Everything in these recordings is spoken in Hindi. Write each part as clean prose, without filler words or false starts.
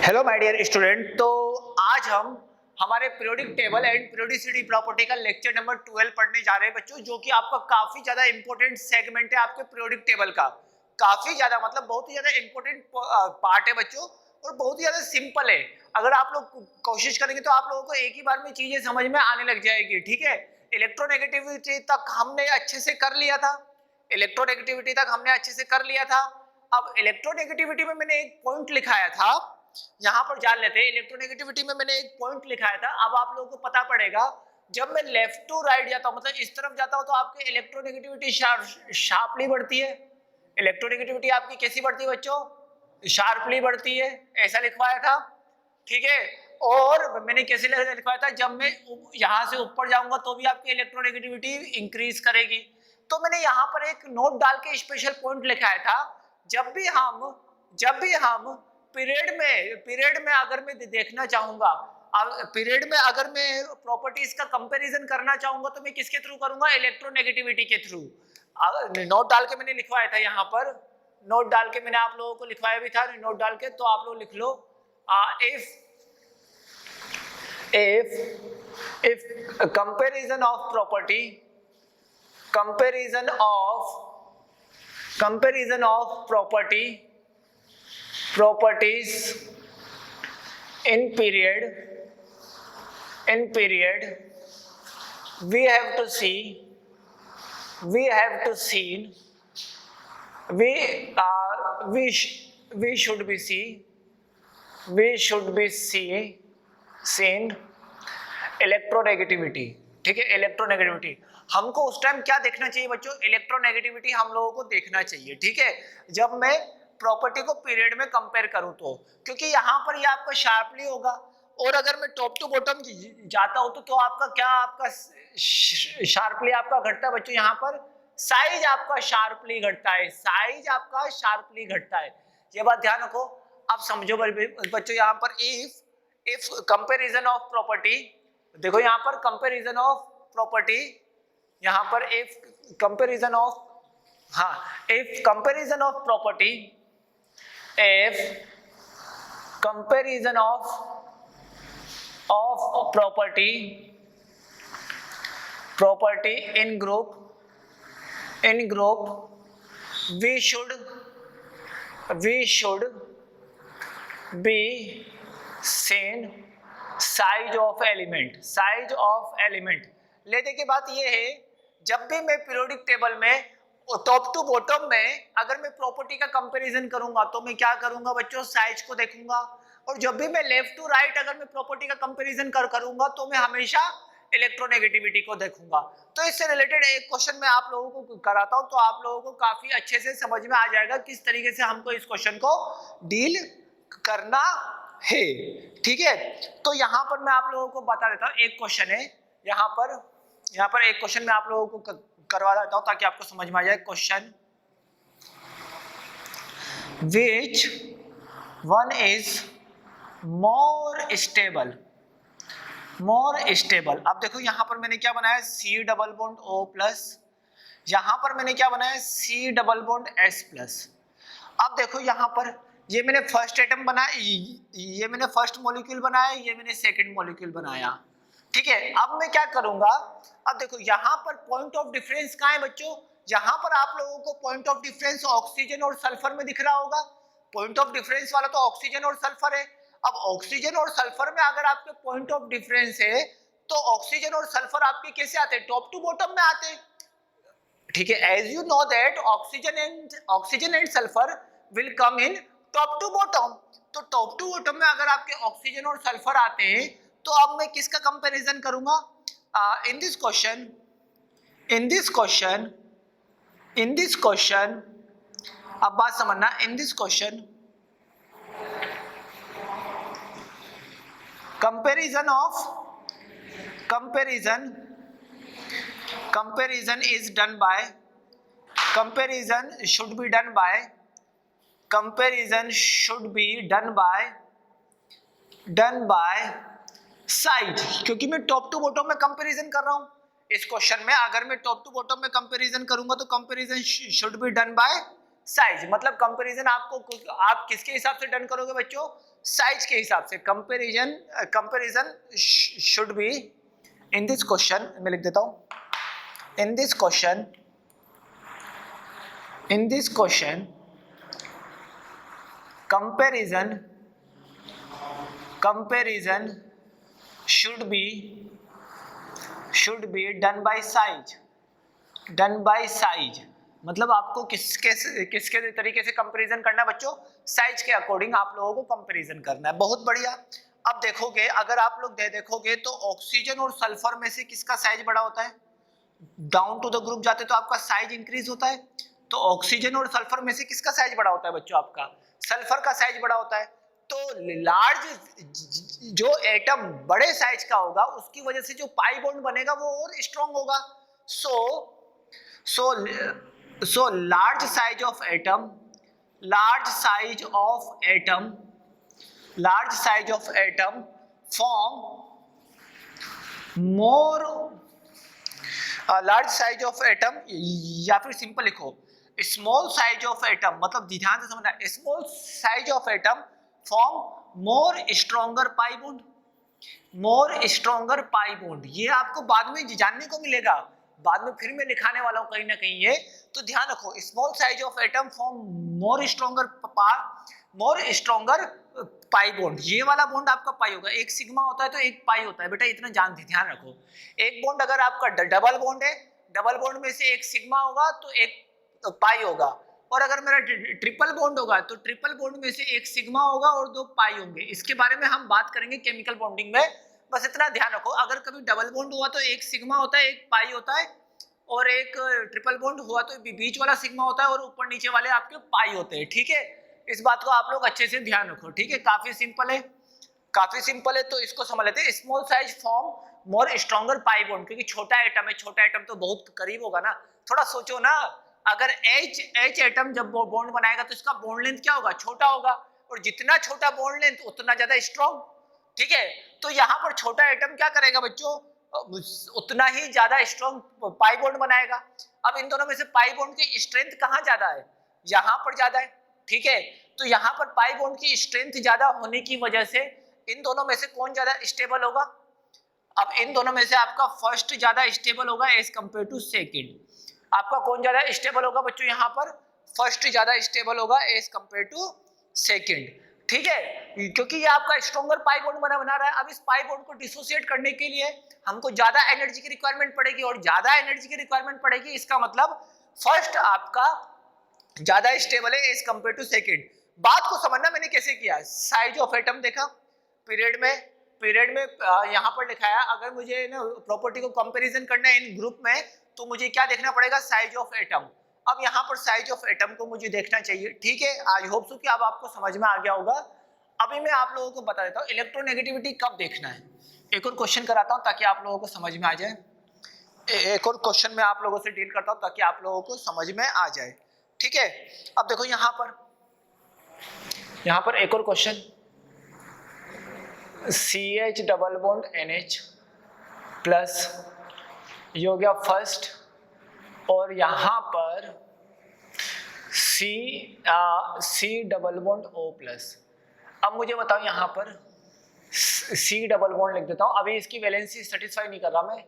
Hello my dear student. तो आज हम हमारे periodic table and periodicity property का लेक्चर नंबर 12 पढ़ने जा रहे हैं बच्चों, जो कि आपका काफी ज्यादा इंपॉर्टेंट सेगमेंट है आपके पीरियोडिक टेबल का। काफी ज्यादा मतलब बहुत ही ज्यादा इंपॉर्टेंट पार्ट है बच्चों, और बहुत ही ज्यादा सिंपल है। अगर आप लोग कोशिश करेंगे तो आप लोगों को एक ही बार में चीजें समझ में आने लग जाएगी। ठीक है, इलेक्ट्रोनेगेटिविटी तक हमने अच्छे से कर लिया था, इलेक्ट्रोनेगेटिविटी तक हमने अच्छे से कर लिया था। अब इलेक्ट्रोनेगेटिविटी में मैंने एक पॉइंट लिखाया था, यहां पर जान लेते हैं। इलेक्ट्रोनेगेटिविटी में मैंने एक पॉइंट लिखाया था। अब आप लोगों को पता पड़ेगा, जब मैं लेफ्ट टू राइट जाता हूं, मतलब इस तरफ जाता हूं, तो आपकी इलेक्ट्रोनेगेटिविटी शार्पली बढ़ती है। इलेक्ट्रोनेगेटिविटी आपकी कैसी बढ़ती है बच्चों? शार्पली बढ़ती है, ऐसा लिखवाया था। ठीक है, और मैंने कैसे लिखवाया था, जब मैं यहां से ऊपर जाऊंगा तो भी आपकी इलेक्ट्रोनेगेटिविटी इंक्रीज करेगी। तो मैंने यहां पर एक नोट डाल के स्पेशल पॉइंट लिखाया था, जब भी हम पीरियड में अगर मैं देखना चाहूंगा, पीरियड में अगर मैं प्रॉपर्टीज का कंपैरिजन करना चाहूंगा, तो मैं किसके थ्रू करूंगा? इलेक्ट्रोनेगेटिविटी के थ्रू। नोट डाल के मैंने लिखवाया था, यहाँ पर नोट डाल के मैंने आप लोगों को लिखवाया भी था। नोट डाल के तो आप लोग लिख लो, if comparison of properties in period we have to see we should be seen electronegativity. ठीक है, इलेक्ट्रोनेगेटिविटी हमको उस टाइम क्या देखना चाहिए बच्चों? इलेक्ट्रोनेगेटिविटी हम लोगों को देखना चाहिए। ठीक है, जब मैं प्रॉपर्टी को पीरियड में कंपेयर करूं तो, क्योंकि यहाँ पर ये आपका शार्पली होगा, और अगर मैं टॉप टू बॉटम जाता हूं तो आपका क्या, आपका शार्पली आपका घटता है बच्चों। यहाँ पर साइज आपका शार्पली घटता है, साइज आपका शार्पली घटता है। ये बात ध्यान रखो। अब समझो बच्चों, यहाँ पर इफ कंपैरिजन ऑफ प्रॉपर्टी, देखो यहाँ पर कंपैरिजन ऑफ प्रॉपर्टी, यहाँ पर if comparison of property, if comparison of property in group we should be seen size of element. लेने की बात यह है, जब भी मैं पीरियोडिक टेबल में टॉप टू बॉटम में अगर मैं प्रॉपर्टी का कंपैरिजन करूंगा, तो मैं क्या करूंगा बच्चों? साइज को देखूंगा। और जब भी मैं लेफ्ट टू राइट अगर मैं प्रॉपर्टी का कंपैरिजन करूंगा, तो मैं हमेशा इलेक्ट्रोनेगेटिविटी को देखूंगा। तो इससे रिलेटेड एक क्वेश्चन मैं आप लोगों को कराता हूं, तो आप लोगों को काफी अच्छे से समझ में आ जाएगा किस तरीके से हमको इस क्वेश्चन को डील करना है। ठीक है, तो यहां पर मैं आप लोगों को बता देता हूं, एक क्वेश्चन है यहां पर एक क्वेश्चन मैं आप लोगों को करवा देता हूं ताकि आपको समझ में आ जाए। Question, which one is more stable? अब देखो यहां पर मैंने क्या बनाया, C double bond O plus, यहां पर मैंने क्या बनाया, C double bond S plus. अब देखो यहाँ पर ये मैंने फर्स्ट एटम बनाया, ये मैंने फर्स्ट मॉलिक्यूल बनाया, ये मैंने सेकंड मॉलिक्यूल बनाया। ठीक है, अब मैं क्या करूंगा, अब देखो यहाँ पर पॉइंट ऑफ डिफरेंस कहाँ है बच्चों? यहाँ पर आप लोगों को पॉइंट ऑफ डिफरेंस ऑक्सीजन और सल्फर में दिख रहा होगा। पॉइंट ऑफ डिफरेंस वाला तो ऑक्सीजन और सल्फर है। अब ऑक्सीजन और सल्फर में अगर आपके पॉइंट ऑफ डिफरेंस है, तो ऑक्सीजन और सल्फर आपके कैसे आते हैं? टॉप टू बॉटम में आते हैं। ठीक है, as you know that oxygen and sulphur will come in top to bottom. तो टॉप टू बॉटम में अगर आपके ऑक्सीजन और सल्फर आते हैं, तो अब मैं किसका कंपैरिजन करूंगा? इन दिस क्वेश्चन अब बात समझना। In this question comparison should be done by size, क्योंकि मैं टॉप टू बॉटम में कंपैरिजन कर रहा हूं। इस क्वेश्चन में अगर मैं टॉप टू बॉटम में कंपैरिजन करूंगा, तो comparison should be done by size, मतलब कंपैरिजन आपको आप किसके हिसाब से डन करोगे बच्चों, साइज के हिसाब से। Comparison should be in this question, मैं लिख देता हूं, in this question comparison should be done by size, मतलब आपको किसके तरीके से कंपैरिजन करना है बच्चों, साइज के अकॉर्डिंग आप लोगों को कंपैरिजन करना है। बहुत बढ़िया। अब देखोगे, अगर आप लोग देखोगे तो ऑक्सीजन और सल्फर में से किसका साइज बड़ा होता है, डाउन टू द ग्रुप जाते तो आपका साइज इंक्रीज होता है, तो ऑक्सीजन और सल्फर में से किसका साइज बड़ा होता है बच्चों, आपका सल्फर का साइज बड़ा होता है। तो लार्ज जो एटम बड़े साइज का होगा उसकी वजह से जो पाई बॉन्ड बनेगा वो और स्ट्रांग होगा। So large size of atom form more large size of atom, या फिर सिंपल लिखो स्मॉल साइज ऑफ एटम, मतलब ध्यान से समझना, small size of atom form more stronger pi bond. ये आपको बाद में जानने को मिलेगा, बाद में फिर मैं लिखाने वाला हूं कहीं ना कहीं ये, तो ध्यान रखो small size of atom form more stronger pi bond. ये वाला बॉन्ड आपका पाई होगा, एक सिग्मा होता है तो एक पाई होता है बेटा, इतना ध्यान रखो। एक बॉन्ड अगर आपका डबल बॉन्ड है, डबल बॉन्ड में से एक सिग्मा होगा तो एक पाई होगा, और अगर मेरा ट्रिपल बॉन्ड होगा तो ट्रिपल बॉन्ड में से एक सिग्मा होगा और दो पाई होंगे। इसके बारे में हम बात करेंगे केमिकल बॉन्डिंग में, बस इतना ध्यान रखो। अगर कभी डबल बॉन्ड हुआ तो एक सिग्मा होता है, एक पाई होता है, और एक ट्रिपल बॉन्ड हुआ तो बीच वाला सिग्मा होता है और ऊपर नीचे वाले आपके पाई होते हैं। ठीक है, इस बात को आप लोग अच्छे से ध्यान रखो। ठीक है, काफी सिंपल है, तो इसको समझ लेते हैं। Small size form more stronger pi bond, क्योंकि छोटा एटम है, छोटा एटम तो बहुत करीब होगा ना। थोड़ा सोचो ना, अगर H एटम जब बॉन्ड बनाएगा तो इसका बॉन्ड लेंथ क्या होगा, छोटा होगा, और जितना छोटा बॉन्ड लेंथ उतना ज्यादा स्ट्रॉन्ग। ठीक है, तो यहाँ पर छोटा एटम क्या करेगा बच्चों, उतना ही ज्यादा स्ट्रॉन्ग पाई बॉन्ड बनाएगा। अब इन दोनों में से पाई बॉन्ड की स्ट्रेंथ कहाँ ज्यादा है, यहाँ पर ज्यादा है। ठीक है, तो यहाँ पर पाई बॉन्ड की स्ट्रेंथ ज्यादा होने की वजह से इन दोनों में से कौन ज्यादा स्टेबल होगा। अब इन दोनों में से आपका फर्स्ट ज्यादा स्टेबल होगा एज कंपेयर टू सेकंड। आपका कौन ज्यादा स्टेबल होगा बच्चों, यहाँ पर फर्स्ट ज्यादा स्टेबल होगा एज कंपेयर टू सेकंड। ठीक है, क्योंकि ये आपका स्ट्रॉन्गर पाई बॉन्ड बना रहा है। अब इस पाई बॉन्ड को डिसोसिएट करने के लिए हमको ज्यादा एनर्जी की रिक्वायरमेंट पड़ेगी, और ज्यादा एनर्जी की रिक्वायरमेंट पड़ेगी, इसका मतलब फर्स्ट आपका ज्यादा स्टेबल है एज कंपेयर टू सेकंड। बात को समझना मैंने कैसे किया, साइज ऑफ एटम देखा, पीरियड में यहाँ पर लिखा है। अगर मुझे ना प्रॉपर्टी को कंपैरिजन करना है इन ग्रुप में, तो मुझे क्या देखना पड़ेगा, साइज ऑफ एटम। अब यहाँ पर साइज ऑफ एटम को मुझे देखना चाहिए। ठीक है, आई होप सो कि अब आपको समझ में आ गया होगा। अभी मैं आप लोगों को बता देता हूँ इलेक्ट्रोनेगेटिविटी कब देखना है। एक और क्वेश्चन कराता हूँ ताकि आप लोगों को समझ में आ जाए। एक और क्वेश्चन मैं आप लोगों से डील करता हूँ ताकि आप लोगों को समझ में आ जाए। ठीक है, अब देखो यहाँ पर एक और question, CH double bond NH plus, ये हो गया फर्स्ट, और यहाँ पर C double bond O plus. अब मुझे बताओ यहाँ पर C डबल बॉन्ड लिख देता हूँ, अभी इसकी वैलेंसी सेटिस्फाई नहीं कर रहा मैं।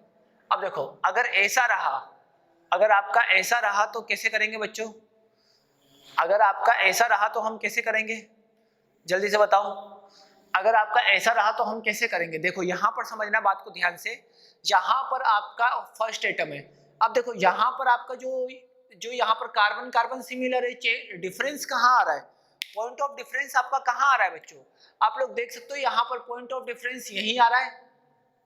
अब देखो, अगर ऐसा रहा, अगर आपका ऐसा रहा तो कैसे करेंगे बच्चों, अगर आपका ऐसा रहा तो हम कैसे करेंगे, जल्दी से बताओ। अगर आपका ऐसा रहा तो हम कैसे करेंगे, देखो यहाँ पर समझना बात को ध्यान से। यहाँ पर आपका फर्स्ट एटम है, अब देखो यहाँ पर आपका जो यहाँ पर कार्बन कार्बन सिमिलर है, डिफरेंस कहाँ आ रहा है, पॉइंट ऑफ डिफरेंस आपका कहाँ आ रहा है बच्चों, आप लोग देख सकते हो यहाँ पर पॉइंट ऑफ डिफरेंस यही आ रहा है।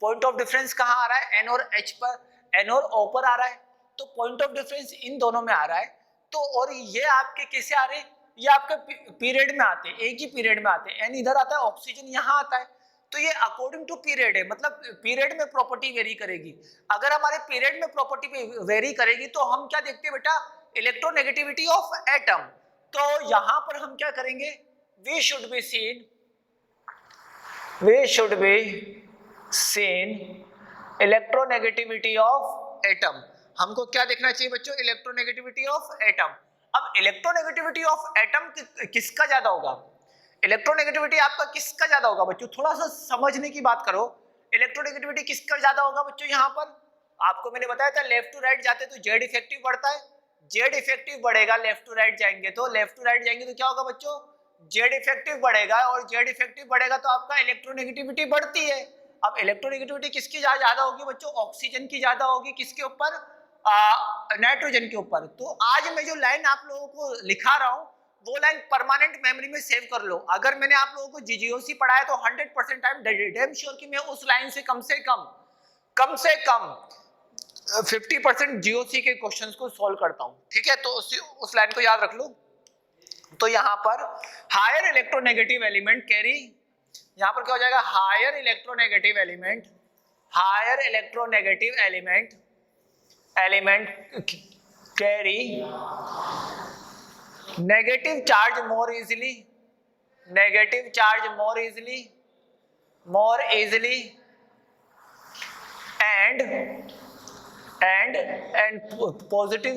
पॉइंट ऑफ डिफरेंस कहाँ आ रहा है, N और H पर, N और O पर आ रहा है, तो पॉइंट ऑफ डिफरेंस इन दोनों में आ रहा है। तो और ये आपके कैसे आ रहे हैं, ये आपके पीरियड में आते हैं, एक ही पीरियड में आते हैं। N इधर आता है, ऑक्सीजन यहाँ आता है, तो ये अकॉर्डिंग टू पीरियड है, मतलब पीरियड में प्रॉपर्टी वेरी करेगी। अगर हमारे पीरियड में प्रॉपर्टी वेरी करेगी तो हम क्या देखते हैं बेटा, इलेक्ट्रोनेगेटिविटी ऑफ एटम। तो यहाँ पर हम क्या करेंगे, we should be seen electronegativity of atom. हमको क्या देखना चाहिए बच्चों, इलेक्ट्रोनेगेटिविटी ऑफ एटम। अब इलेक्ट्रोनेगेटिविटी ऑफ एटम किसका ज्यादा होगा? इलेक्ट्रोनेगेटिविटी आपका किसका ज्यादा होगा बच्चों? थोड़ा सा समझने की बात करो। इलेक्ट्रोनेगेटिविटी किसका ज्यादा होगा बच्चों? यहाँ पर आपको मैंने बताया था लेफ्ट टू राइट जाते तो जेड इफेक्टिव बढ़ता है, जेड इफेक्टिव बढ़ेगा, लेफ्ट टू राइट जाएंगे तो लेफ्ट टू राइट जाएंगे तो क्या होगा बच्चों? जेड इफेक्टिव बढ़ेगा, और जेड इफेक्टिव बढ़ेगा तो आपका इलेक्ट्रोनेगेटिविटी बढ़ती है। अब इलेक्ट्रोनेगेटिविटी किसकी ज्यादा होगी बच्चों? ऑक्सीजन की ज्यादा होगी, किसके ऊपर? नाइट्रोजन के ऊपर। तो आज मैं जो लाइन आप लोगों को लिखा रहा हूँ वो लाइन परमानेंट मेमोरी में सेव कर लो। अगर मैंने आप लोगों को जीजीओसी पढ़ाया तो 100% आई एम डैम श्योर कि मैं उस लाइन से कम 50% जीओसी के क्वेश्चंस को सॉल्व करता हूं, ठीक है? तो उस लाइन को याद रख लो। तो यहाँ पर हायर इलेक्ट्रोनेगेटिव एलिमेंट कैरी, यहाँ पर क्या हो जाएगा? Higher electronegative element carry negative charge more easily and positive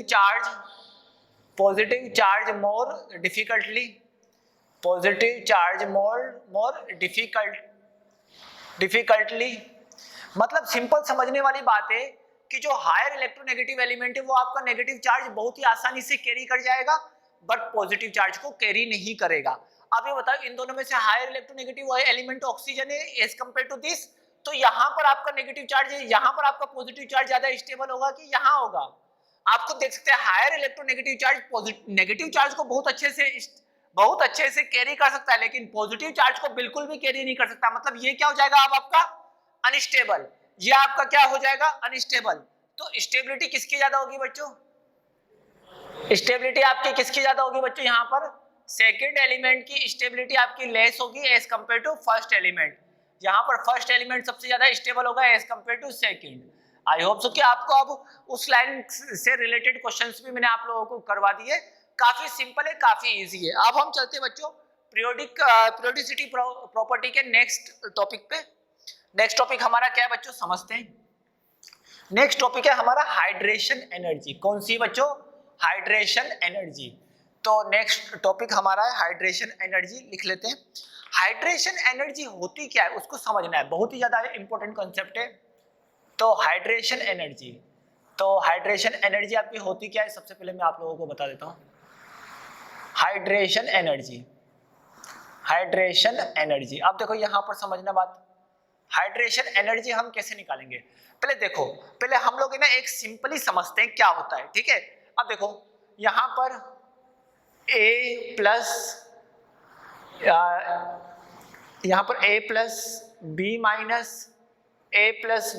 charge more difficultly, मतलब सिंपल समझने वाली बात है कि जो हायर इलेक्ट्रोनेगेटिव एलिमेंट है वो आपका नेगेटिव चार्ज बहुत ही आसानी से कैरी कर जाएगा, बट पॉजिटिव चार्ज को कैरी नहीं करेगा। अब ये बताओ इन दोनों में से हायर इलेक्ट्रोनेगेटिव एलिमेंट ऑक्सीजन है एज कंपेयर टू दिस, तो यहाँ पर आपका नेगेटिव चार्ज है, यहाँ पर आपका पॉजिटिव चार्ज ज्यादा स्टेबल होगा कि यहाँ होगा? आपको देख सकते हैं higher electronegative charge negative charge को बहुत अच्छे से कैरी कर सकता है, लेकिन पॉजिटिव चार्ज को बिल्कुल भी कैरी नहीं कर सकता। मतलब ये क्या हो जाएगा अब आपका? अनस्टेबल। ये आपका क्या हो जाएगा? अनस्टेबल। तो स्टेबिलिटी किसकी ज्यादा होगी बच्चों? स्टेबिलिटी आपकी किसकी ज्यादा होगी बच्चों? यहाँ पर सेकंड एलिमेंट की स्टेबिलिटी आपकी लेस होगी as compare to first element. यहाँ पर फर्स्ट एलिमेंट सबसे ज्यादा स्टेबल होगा as compare to second. I hope so कि आपको अब उस लाइन से रिलेटेड क्वेश्चंस भी मैंने आप लोगों को करवा दिए। काफी सिंपल है, काफी इजी है। अब हम चलते बच्चों पीरियोडिसिटी प्रॉपर्टी के नेक्स्ट टॉपिक पे। नेक्स्ट टॉपिक हमारा क्या है बच्चों? समझते हैं। नेक्स्ट टॉपिक है हमारा हाइड्रेशन एनर्जी। कौन सी बच्चों? Hydration energy. तो नेक्स्ट टॉपिक हमारा है हाइड्रेशन एनर्जी। लिख लेते हैं। हाइड्रेशन एनर्जी होती क्या है उसको समझना है, बहुत ही ज्यादा इंपॉर्टेंट कॉन्सेप्ट है। तो हाइड्रेशन एनर्जी आपकी होती क्या है? सबसे पहले मैं आप लोगों को बता देता हूं। हाइड्रेशन एनर्जी अब देखो यहां पर समझना बात। हाइड्रेशन एनर्जी हम कैसे निकालेंगे? पहले देखो, पहले हम लोग ना एक सिंपली समझते हैं क्या होता है, ठीक है? अब देखो यहां पर A plus B minus A plus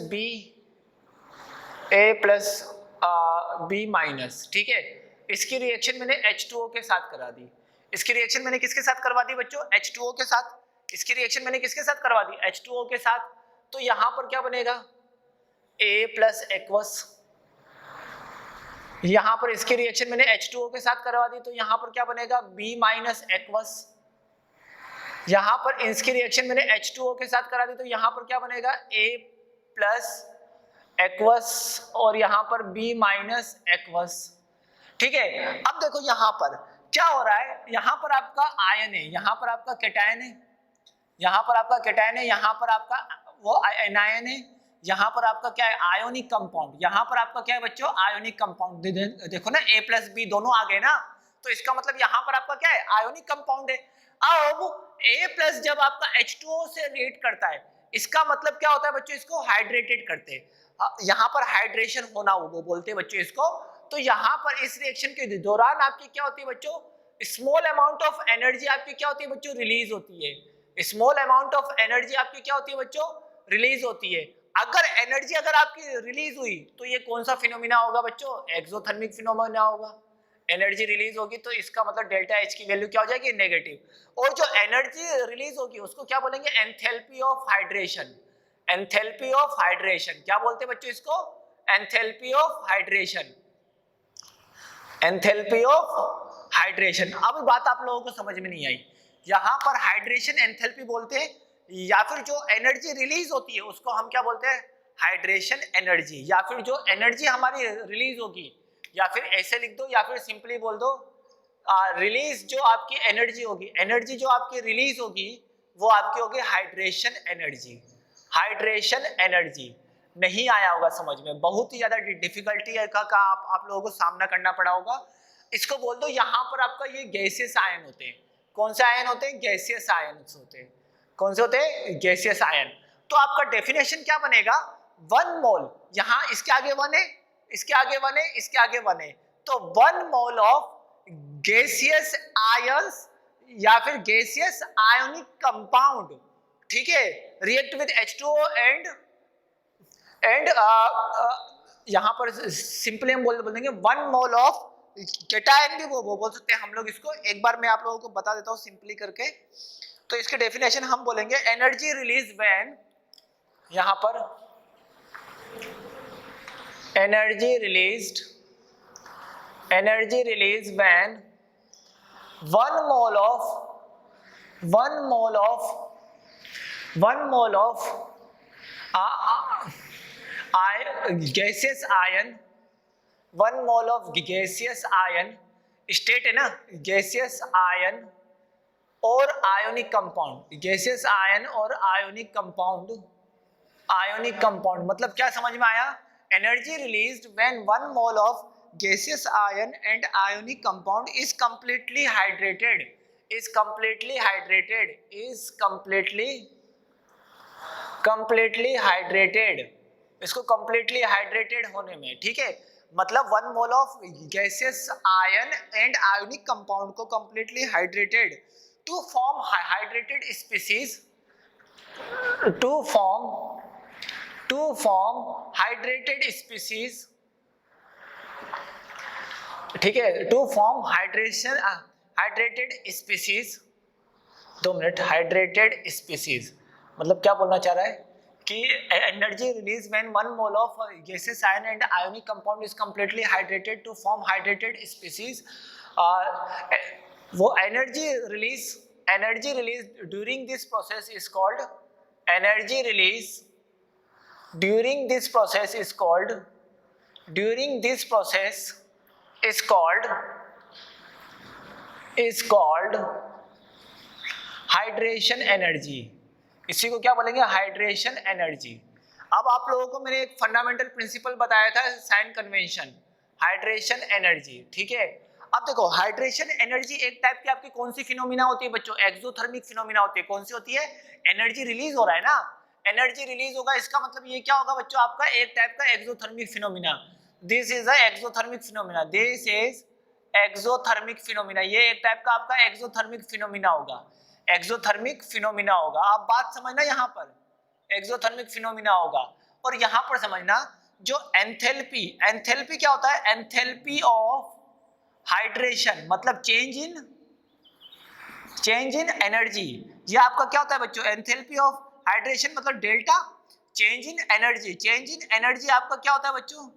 B minus, ठीक है? इसकी रिएक्शन मैंने H2O के साथ करा दी। इसकी रिएक्शन मैंने किसके साथ करवा दी बच्चों? H2O के साथ। इसकी रिएक्शन मैंने किसके साथ करवा दी? H2O के साथ। तो यहां पर क्या बनेगा? A plus aqueous. यहां पर इसकी रिएक्शन मैंने H2O के साथ करवा दी तो यहां पर क्या बनेगा? B minus aqueous. यहां पर इसकी रिएक्शन मैंने H2O के साथ करा दी तो यहां पर क्या बनेगा? A प्लस एक्वस और यहां पर B माइनस एक्वस, ठीक है? अब देखो यहां पर क्या हो रहा है? यहां पर आपका आयन है, यहां पर आपका कैटायन है, यहां पर आपका कैटायन है, यहां पर आपका वो एनायन है, यहां पर आपका क्या है? Ionic compound. यहां पर आपका क्या है बच्चों? Ionic compound. देखो ना A प्लस B दोनों आ गए ना, तो इसका मतलब यहां पर आपका क्या है? आयोनिक कंपाउंड है। अब A प्लस जब आपका H2O से रिएक्ट करता है, इसका मतलब क्या होता है बच्चों? इसको हाइड्रेटेड करते हैं। यहां पर हाइड्रेशन होना वो बोलते हैं बच्चों इसको। तो यहां पर इस रिएक्शन के दौरान आपकी क्या होती है बच्चों? स्मॉल अमाउंट ऑफ एनर्जी आपकी क्या होती है बच्चों? रिलीज होती है। स्मॉल अमाउंट ऑफ एनर्जी आपकी क्या होती है बच्चों? रिलीज होती है। अगर एनर्जी आपकी रिलीज हुई तो ये कौन सा फिनोमिना होगा बच्चों? एक्सोथर्मिक फिनोमिना होगा। एनर्जी रिलीज होगी तो इसका मतलब डेल्टा H की वैल्यू क्या हो जाएगी? नेगेटिव। और जो एनर्जी रिलीज होगी उसको क्या बोलेंगे? Enthalpy of hydration. Enthalpy of hydration क्या बोलते हैं बच्चों इसको? Enthalpy of hydration. Enthalpy of hydration. अब बात आप लोगों को समझ में नहीं आई। यहां पर हाइड्रेशन एंथैल्पी बोलते हैं, या फिर जो एनर्जी रिलीज होती है उसको हम क्या बोलते हैं? Hydration energy. या फिर जो एनर्जी हमारी रिलीज होगी, या फिर ऐसे लिख दो या फिर सिंपली बोल दो रिलीज जो आपकी एनर्जी होगी, एनर्जी जो आपकी रिलीज होगी वो आपकी होगी हाइड्रेशन एनर्जी। हाइड्रेशन एनर्जी नहीं आया होगा समझ में, बहुत ही ज्यादा डिफिकल्टी का आप लोगों को सामना करना पड़ा होगा। इसको बोल दो यहाँ पर आपका ये गैसियस आयन होते हैं। कौन से आयन होते हैं? गैसियस आयन होते हैं। कौन से होते हैं? Gaseous ion. तो आपका डेफिनेशन क्या बनेगा? 1 मोल, यहाँ इसके आगे 1 है, इसके आगे 1 है, इसके आगे 1 है, तो 1 मोल ऑफ गैसियस आयंस या फिर गैसियस आयोनिक कंपाउंड, ठीक है, रिएक्ट विद H2O एंड यहां पर सिंपली हम बोल देंगे 1 मोल ऑफ केटायन भी वो बोल सकते हैं हम लोग इसको। एक बार मैं आप लोगों को बता देता हूं सिंपली करके। तो इसके डेफिनेशन हम बोलेंगे एनर्जी रिलीज व्हेन, यहां पर energy release when 1 mole of gaseous ion, 1 mole of gaseous ion, state है ना, gaseous ion और आयोनिक कंपाउंड, gaseous ion और आयोनिक कंपाउंड, आयोनिक कंपाउंड मतलब क्या समझ में आया? Energy released when 1 mole of gaseous ion and ionic compound is completely hydrated, इसको completely hydrated होने में, ठीक है, मतलब 1 mole of gaseous ion and ionic compound को completely hydrated to form hydrated species, to form hydrated species, ठीक है, to form hydrated species. 2 minute, hydrated species मतलब क्या बोलना चाह रहा है कि energy release when 1 mole of gaseous ion and ionic compound is completely hydrated to form hydrated species. वो energy release during this process is called, energy release during this process is called hydration energy. इसी को क्या बोलेंगे? Hydration energy. अब आप लोगों को मैंने एक फंडामेंटल प्रिंसिपल बताया था, साइन कन्वेंशन, हाइड्रेशन एनर्जी, ठीक है। अब देखो हाइड्रेशन एनर्जी एक टाइप की आपकी कौन सी फिनोमिना होती है बच्चों? एक्सोथर्मिक फिनोमिना होती है। कौन सी होती है? एनर्जी रिलीज हो रहा है ना, एनर्जी रिलीज होगा, इसका मतलब ये क्या होगा बच्चों? आपका एक टाइप का exothermic phenomena. This is a exothermic phenomena, this is exothermic phenomena. ये एक टाइप का आपका एक्सोथर्मिक फिनोमिना होगा, एक्सोथर्मिक फिनोमिना होगा। आप बात समझना, यहाँ पर एक्सोथर्मिक फिनोमिना होगा। और यहाँ पर समझना जो एंथैल्पी, एंथैल्पी क्या होता है? एंथैल्पी ऑफ हाइड्रेशन मतलब चेंज इन एनर्जी। ये आपका क्या होता है बच्चों? एंथैल्पी ऑफ हाइड्रेशन मतलब delta, change in energy. Change in energy आपका क्या होता है बच्चों?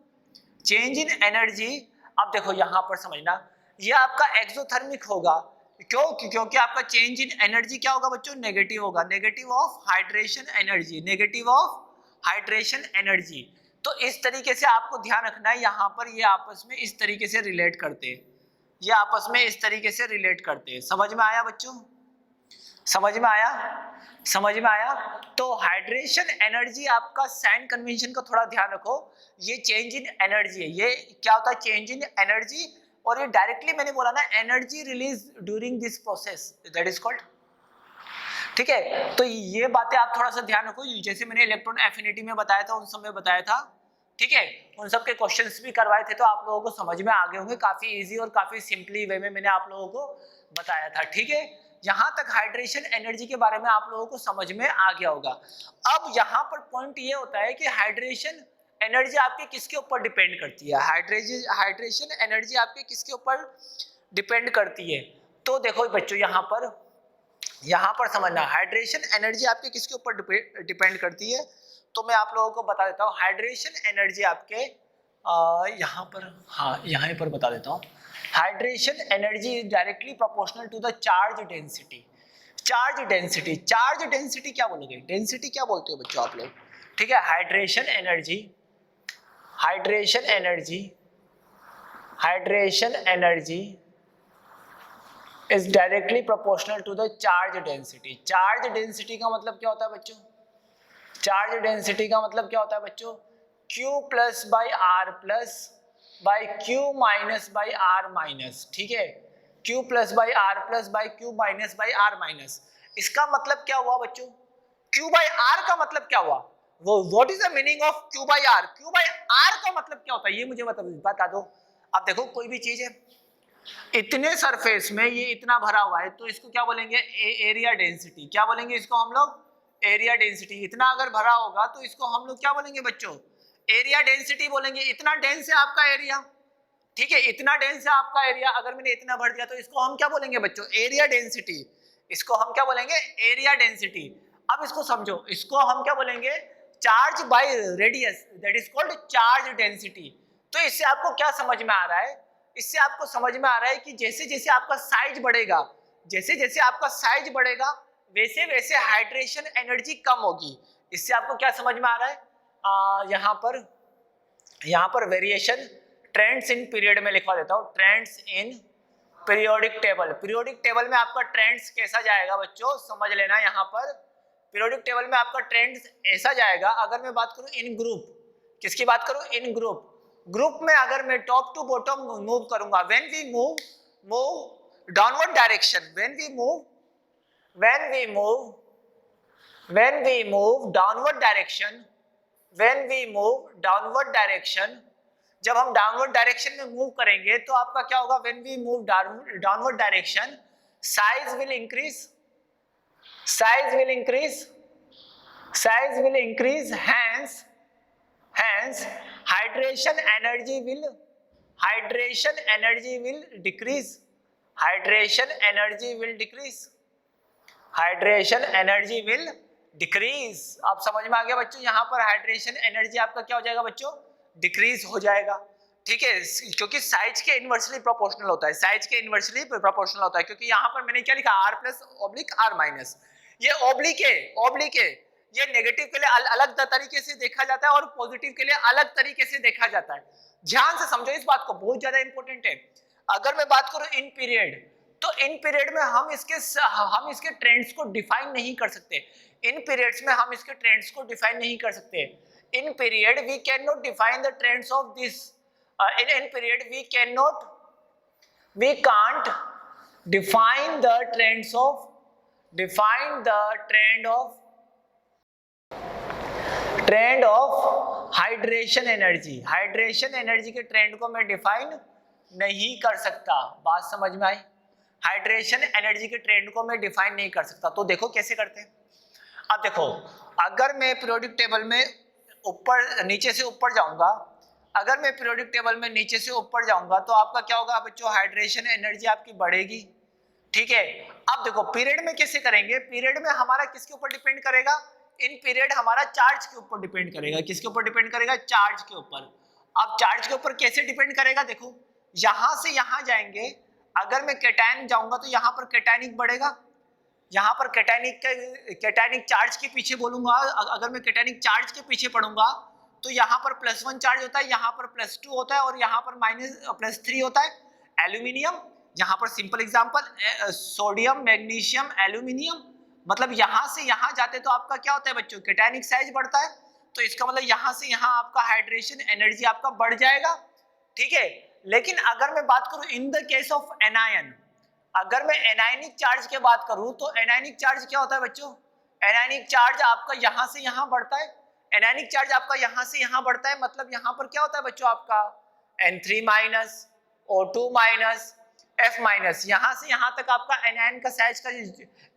Change in energy. अब देखो यहाँ पर समझना, ये आपका एक्सोथर्मिक होगा। क्यों? क्योंकि आपका चेंज इन एनर्जी क्या होगा बच्चों? नेगेटिव होगा, negative of hydration energy, negative of hydration energy. तो इस तरीके से आपको ध्यान रखना है, यहाँ पर ये आपस में इस तरीके से रिलेट करते हैं, ये आपस में इस तरीके से रिलेट करते हैं। समझ में आया बच्चों? समझ में आया? समझ में आया? तो हाइड्रेशन एनर्जी आपका साइन कन्वेंशन का थोड़ा ध्यान रखो, ये चेंज इन एनर्जी है। ये क्या होता है? Change in energy. और ये डायरेक्टली मैंने बोला ना, energy release during this process, that is called, ठीक है। तो ये बातें आप थोड़ा सा ध्यान रखो, जैसे मैंने इलेक्ट्रॉन एफिनिटी में बताया था, उन समय बताया था, ठीक है। उन सब के क्वेश्चंस भी करवाए थे, तो आप लोगों को समझ में आ गए होंगे। काफी इजी और काफी सिंपली वे में मैंने आप लोगों को बताया था, ठीक है। यहाँ तक हाइड्रेशन एनर्जी के बारे में आप लोगों को समझ में आ गया होगा। अब यहाँ पर पॉइंट ये होता है कि हाइड्रेशन एनर्जी आपके किसके ऊपर डिपेंड करती है? हाइड्रेशन एनर्जी आपके किसके ऊपर डिपेंड करती है? तो देखो बच्चों, यहाँ पर समझना, हाइड्रेशन एनर्जी आपके किसके ऊपर डिपेंड करती है। तो मैं आप लोगों को बता देता हूँ, हाइड्रेशन एनर्जी आपके यहाँ पर बता देता हूँ। Hydration energy is directly proportional to the charge density. Charge density क्या बोलोगे? डेंसिटी क्या बोलते हो बच्चों आप लोग? ठीक है, hydration energy is directly proportional to the charge density. Charge density का मतलब क्या होता है बच्चों? चार्ज डेंसिटी का मतलब क्या होता है बच्चों? Q plus by R plus by Q minus by R minus. ठीक है, Q plus by R plus by Q minus by R minus. इसका मतलब क्या हुआ बच्चों? Q बाई आर का मतलब क्या हुआ? वो what is the meaning of Q by R? Q by R का मतलब क्या होता है ये मुझे बता दो। अब देखो कोई भी चीज है, इतने सरफेस में ये इतना भरा हुआ है तो इसको क्या बोलेंगे? Area density. क्या बोलेंगे इसको हम लोग? Area density. इतना अगर भरा होगा तो इसको हम लोग क्या बोलेंगे बच्चों? एरिया डेंसिटी बोलेंगे। इतना डेंस है आपका एरिया, ठीक है, इतना डेंस है आपका एरिया। अगर मैंने इतना भर दिया तो इसको हम क्या बोलेंगे बच्चों? Area density. इसको हम क्या बोलेंगे? Area density. अब इसको समझो, इसको हम क्या बोलेंगे? Charge by radius, that is called charge density. तो इससे आपको क्या समझ में आ रहा है? इससे आपको समझ में आ रहा है कि जैसे जैसे आपका साइज बढ़ेगा, जैसे जैसे आपका साइज बढ़ेगा वैसे वैसे हाइड्रेशन एनर्जी कम होगी। इससे आपको क्या समझ में आ रहा है? यहाँ पर वेरिएशन ट्रेंड्स इन पीरियड में लिखवा देता हूँ। Trends in periodic table. Periodic table में आपका ट्रेंड्स कैसा जाएगा बच्चों? समझ लेना, यहाँ पर पीरियोडिक टेबल में आपका ट्रेंड्स ऐसा जाएगा। अगर मैं बात करूँ इन ग्रुप, किसकी बात करूँ? इन ग्रुप। ग्रुप में अगर मैं टॉप टू बॉटम मूव करूंगा, when we move downward direction, when we move downward direction, when we move downward direction, जब हम डाउनवर्ड डायरेक्शन में मूव करेंगे तो आपका क्या होगा? When we move downward direction, size will increase, size will increase, size will increase, hence hydration energy will decrease, hydration energy will decrease। आप समझ में आ गया बच्चों? यहाँ पर हाइड्रेशन एनर्जी आपका क्या हो जाएगा बच्चों? डिक्रीज हो जाएगा। ठीक है, क्योंकि साइज के इनवर्सली प्रोपोर्शनल होता है, साइज के इनवर्सली प्रोपोर्शनल होता है। क्योंकि यहाँ पर मैंने क्या लिखा? r plus oblique r minus. ये ऑब्लिक है, ये नेगेटिव के लिए अलग तरीके से देखा जाता है और पॉजिटिव के लिए अलग तरीके से देखा जाता है। ध्यान से समझो इस बात को, बहुत ज्यादा इंपॉर्टेंट है। अगर मैं बात करूं इन पीरियड, तो इन पीरियड में हम इसके ट्रेंड्स को डिफाइन नहीं कर सकते। इन पीरियड्स में हम इसके ट्रेंड्स को डिफाइन नहीं कर सकते। In period we can not define the trends of this. In period we can't define the trend of hydration energy. Hydration energy के ट्रेंड को मैं डिफाइन नहीं कर सकता। बात समझ में आई? हाइड्रेशन एनर्जी के ट्रेंड को मैं डिफाइन नहीं कर सकता। तो देखो कैसे करते हैं। अब देखो, अगर मैं पीरियोडिक टेबल में नीचे से ऊपर जाऊंगा, अगर मैं पीरियोडिक टेबल में नीचे से ऊपर जाऊंगा तो आपका क्या होगा बच्चों? हाइड्रेशन एनर्जी आपकी बढ़ेगी। ठीक है, अब देखो पीरियड में कैसे करेंगे? पीरियड में हमारा किसके ऊपर डिपेंड करेगा? इन पीरियड हमारा चार्ज के ऊपर डिपेंड करेगा। किसके ऊपर डिपेंड करेगा? चार्ज के ऊपर। अब चार्ज के ऊपर कैसे डिपेंड करेगा? देखो, यहां से यहां जाएंगे, अगर मैं कैटायन जाऊंगा तो यहाँ पर कैटायनिक बढ़ेगा, यहाँ पर कैटायनिक चार्ज के पीछे बोलूंगा। अगर मैं कैटायनिक चार्ज के पीछे पढ़ूंगा तो यहाँ पर +1 चार्ज होता है, यहाँ पर +2 होता है और यहाँ पर -+3 होता है। एल्यूमिनियम, यहाँ पर simple example sodium, magnesium, aluminium. मतलब यहाँ से यहाँ जाते तो आपका क्या होता है बच्चों? कैटायनिक साइज बढ़ता है। तो इसका मतलब यहाँ से यहाँ आपका हाइड्रेशन एनर्जी आपका बढ़ जाएगा। ठीक है, लेकिन अगर मैं बात करूं in the case of anion, अगर मैं एनायनिक चार्ज की बात करूं तो एनायनिक चार्ज क्या होता है बच्चों? एनायनिक चार्ज आपका यहाँ से यहाँ बढ़ता है। एनायनिक चार्ज आपका यहाँ से यहाँ बढ़ता है, मतलब यहाँ पर क्या होता है बच्चों? आपका N3-, O2-, F-। यहाँ से यहाँ तक आपका एनायन का साइज का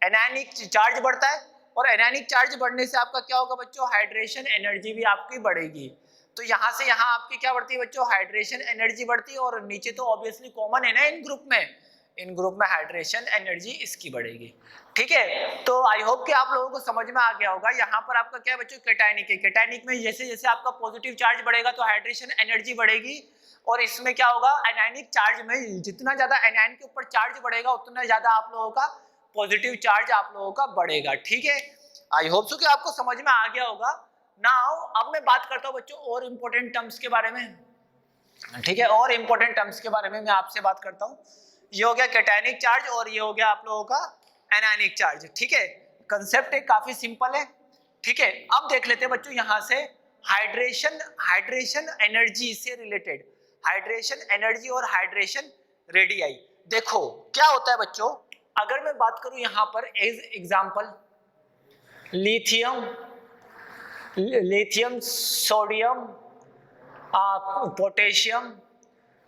एनायनिक चार्ज बढ़ता है और एनायनिक चार्ज बढ़ने से आपका क्या होगा बच्चों? हाइड्रेशन एनर्जी भी आपकी बढ़ेगी। तो यहाँ से यहाँ आपकी क्या बढ़ती है बच्चों? हाइड्रेशन एनर्जी बढ़ती है। और नीचे तो ऑब्वियसली कॉमन है ना इन ग्रुप में हाइड्रेशन एनर्जी इसकी बढ़ेगी। ठीक है, तो आई होप कि आप लोगों को समझ में आ गया होगा। यहाँ पर आपका क्या है बच्चों? कैटायनिक है। कैटायनिक में जैसे जैसे आपका पॉजिटिव चार्ज बढ़ेगा तो हाइड्रेशन एनर्जी बढ़ेगी। और इसमें क्या होगा? एनायनिक चार्ज में जितना ज्यादा एनायन के ऊपर चार्ज बढ़ेगा उतना ज्यादा आप लोगों का पॉजिटिव चार्ज आप लोगों का बढ़ेगा। ठीक है, आई होप सो कि आपको समझ में आ गया होगा। नाउ अब मैं बात करता हूँ बच्चों और इम्पोर्टेंट टर्म्स के बारे में। ठीक है, और इम्पोर्टेंट टर्म्स के बारे में मैं आपसे बात करता हूँ। ये हो गया कैटायनिक चार्ज और ये हो गया आप लोगों का एनायनिक चार्ज। ठीक है, कंसेप्ट काफी सिंपल है। ठीक है, अब देख लेते हैं बच्चों यहां से हाइड्रेशन एनर्जी से रिलेटेड, हाइड्रेशन एनर्जी और हाइड्रेशन रेडियाई। देखो क्या होता है बच्चों, अगर मैं बात करूं यहां पर as example lithium sodium potassium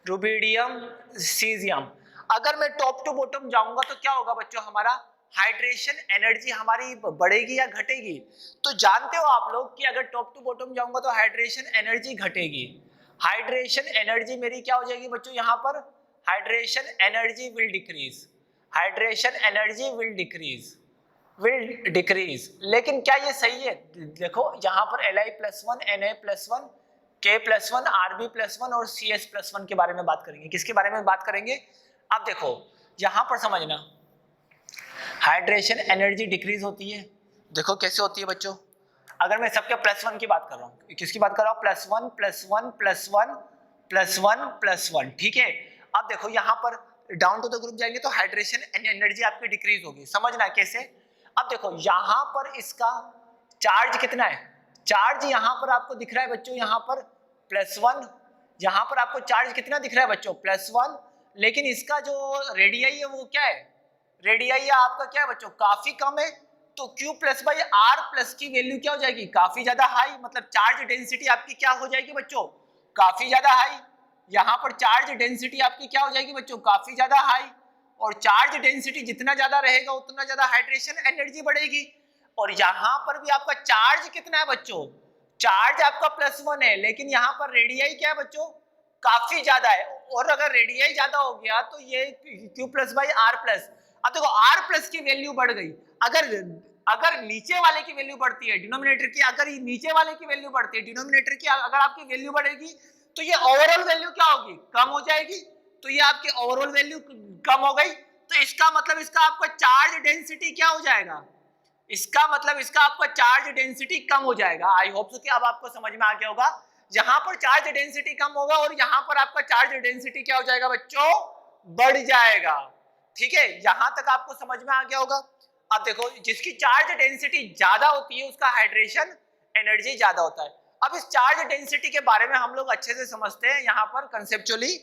rubidium caesium, अगर मैं टॉप टू बॉटम जाऊंगा तो क्या होगा बच्चों, हमारा हाइड्रेशन एनर्जी हमारी बढ़ेगी या घटेगी। तो जानते हो आप लोग कि अगर टॉप टू बॉटम जाऊंगा तो हाइड्रेशन एनर्जी घटेगी। हाइड्रेशन एनर्जी मेरी क्या हो जाएगी बच्चों, यहाँ पर hydration energy will decrease, hydration energy will decrease. लेकिन क्या ये सही है? देखो यहाँ पर Li+1 Na+1 K+1 Rb+1 और Cs+1 के बारे में बात करेंगे। किसके बारे में बात करेंगे? अब देखो यहां पर समझना, हाइड्रेशन एनर्जी डिक्रीज होती है। देखो कैसे होती है बच्चों, अगर मैं सबके +1 की बात कर रहा हूं, किसकी बात कर रहा हूं, +1 +1 +1 +1 +1। ठीक है, अब देखो यहां पर डाउन टू द ग्रुप जाएंगे तो हाइड्रेशन एनर्जी आपकी डिक्रीज होगी। समझना कैसे, अब देखो यहां पर इसका चार्ज कितना है, चार्ज यहां पर आपको दिख रहा है बच्चों, यहां पर +1, यहां पर आपको चार्ज कितना दिख रहा है बच्चों, +1, लेकिन इसका जो रेडियाई है वो क्या है, रेडियाई आपका क्या है बच्चों, काफी कम है। तो Q+R+ की वैल्यू क्या हो जाएगी, काफी ज्यादा हाई, मतलब चार्ज डेंसिटी आपकी क्या हो जाएगी बच्चों, काफी ज्यादा हाई। यहाँ पर चार्ज डेंसिटी आपकी क्या हो जाएगी बच्चों, काफी ज्यादा हाई। और चार्ज डेंसिटी जितना ज्यादा रहेगा उतना ज्यादा हाइड्रेशन एनर्जी बढ़ेगी। और यहाँ पर भी आपका चार्ज कितना है बच्चों, चार्ज आपका +1 है, लेकिन यहाँ पर रेडियाई क्या है बच्चों, काफी ज्यादा है। और अगर रेडियाई ज्यादा हो गया तो ये Q+R+। अब देखो R+ की वैल्यू बढ़ गई, अगर नीचे वाले की वैल्यू बढ़ती है डिनोमिनेटर की, अगर नीचे वाले की वैल्यू बढ़ती है डिनोमिनेटर की, अगर आपकी वैल्यू बढ़ेगी तो ये ओवरऑल वैल्यू क्या होगी, कम हो जाएगी। तो ये आपकी ओवरऑल वैल्यू कम हो गई, तो इसका मतलब इसका आपका चार्ज डेंसिटी क्या हो जाएगा, इसका मतलब इसका आपका चार्ज डेंसिटी कम हो जाएगा। आई होप सो कि अब आपको समझ में आ गया होगा, यहां पर चार्ज डेंसिटी कम होगा और यहां पर आपका चार्ज डेंसिटी क्या हो जाएगा बच्चों, बढ़ जाएगा। ठीक है, यहां तक आपको समझ में आ गया होगा। अब देखो जिसकी चार्ज डेंसिटी ज्यादा होती है उसका हाइड्रेशन एनर्जी ज्यादा होता है। अब इस चार्ज डेंसिटी के बारे में हम लोग अच्छे से समझते हैं यहाँ पर कंसेप्चुअली